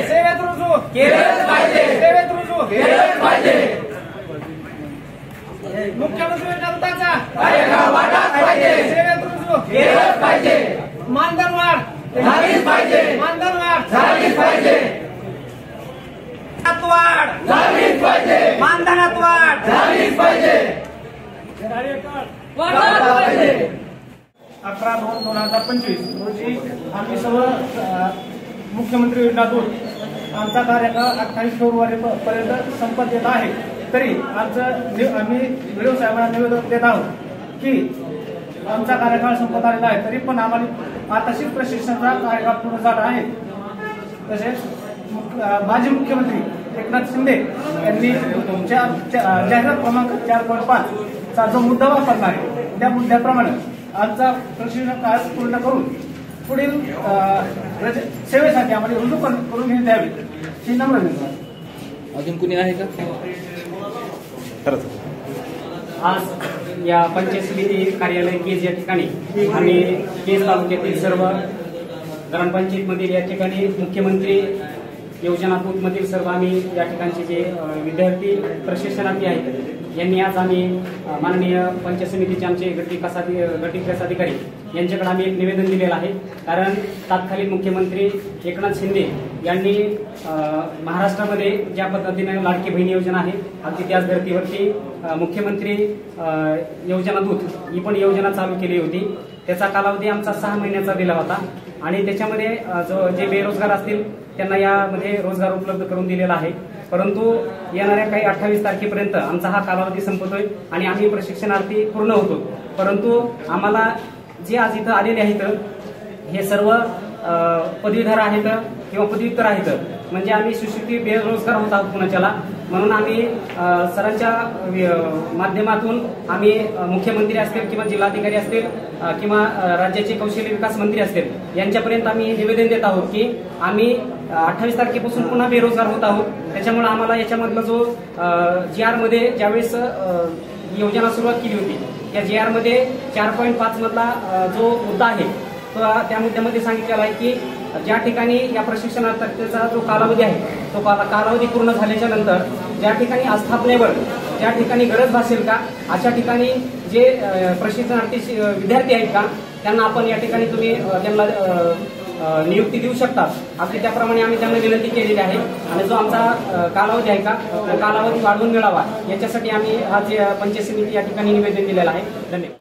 सेवेत रुजू केलंच पाहिजे, सेवेत रुजू केलंच पाहिजे. मुख्यमंत्री जनताचा वाटाच पाहिजे, सेवेत रुजू केलंच पाहिजे. मानधन वाढ झालीच पाहिजे, मानधन वाढ झालीच पाहिजे. वाढ झालीच पाहिजे, मानधनात वाढ झालीच पाहिजे. 11/2/2025 रोजी आम्ही सर्व मुख्यमंत्री योजना दूत आमचा कार्यकाळ 28 फेब्रुवारी पर्यंत संपत येत आहे. तरी आम्ही व्हिडिओ साहेबांना निवेदन देत आहोत की आमचा कार्यकाळ संपत आलेला आहे, तरी पण आम्हाला आताशीच प्रशिक्षणाचा कार्यकाळ पूर्ण झाला आहे. तसेच माजी मुख्यमंत्री एकनाथ शिंदे यांनी जाहिरात क्रमांक 4.5 चा जो मुद्दा वापरला आहे त्या मुद्द्याप्रमाणे आमचा प्रशिक्षण काळ पूर्ण करून पुढील सेवेसाठी आम्हाला रुजू करून घेण्यात यावी ही नम्र विनंती. अजून कुणी आहे का? आज या पंचायत समिती कार्यालय केज या ठिकाणी आम्ही केज तालुक्यातील सर्व ग्रामपंचायतमधील या ठिकाणी मुख्यमंत्री योजना दूत मधील सर्व आम्ही या ठिकाणचे जे विद्यार्थी प्रशिक्षणार्थी आहेत यांनी आज आम्ही माननीय पंचायत समितीचे आमचे गट विकास अधिकारी यांच्याकडे आम्ही एक निवेदन दिलेलं आहे. कारण तत्कालीन मुख्यमंत्री एकनाथ शिंदे यांनी महाराष्ट्रामध्ये ज्या पद्धतीने लाडकी बहीण योजना आहे अगदी त्याच धर्तीवरती मुख्यमंत्री योजना दूत ही पण योजना चालू केली होती. त्याचा कालावधी आमचा 6 महिन्याचा दिला होता आणि त्याच्यामध्ये जे बेरोजगार असतील त्यांना यामध्ये रोजगार उपलब्ध करून दिलेला आहे. परंतु येणाऱ्या काही 28 तारखेपर्यंत आमचा हा कालावधी संपतोय आणि आम्ही प्रशिक्षणार्थी पूर्ण होतो. परंतु आम्हाला जे आज इथं आलेले आहेत हे सर्व पदवीधर आहेत किंवा पदव्युत्तर आहेत, म्हणजे आम्ही सुशिक्षित बेरोजगार होत आहोत पुण्याच्याला. म्हणून आम्ही सरांच्या माध्यमातून आम्ही मुख्यमंत्री असतील किंवा जिल्हाधिकारी असतील किंवा राज्याचे कौशल्य विकास मंत्री असतील यांच्यापर्यंत आम्ही निवेदन देत आहोत की आम्ही 28 तारखेपासून पुन्हा बेरोजगार होत आहोत. त्याच्यामुळे आम्हाला याच्यामधला जो GR मध्ये ज्यावेळेस योजना सुरुवात केली होती त्या GR मध्ये 4.5 मधला जो मुद्दा आहे तो त्या मुद्द्यामध्ये सांगितलेला आहे की ज्या ठिकाणी या प्रशिक्षणार्थीचा जो कालावधी आहे तो कालावधी पूर्ण झाल्याच्या नंतर ज्या ठिकाणी आस्थापनेवर ज्या ठिकाणी गरज भासेल का अशा ठिकाणी जे प्रशिक्षणार्थी विद्यार्थी आहेत का त्यांना आपण या ठिकाणी तुम्ही त्यांना नियुक्ती देऊ शकता. अगदी त्याप्रमाणे आम्ही त्यांना विनंती केलेली आहे आणि जो आमचा कालावधी आहे का तो कालावधी वाढवून मिळावा याच्यासाठी आम्ही आज पंचायत समिती या ठिकाणी निवेदन दिलेलं आहे. धन्यवाद.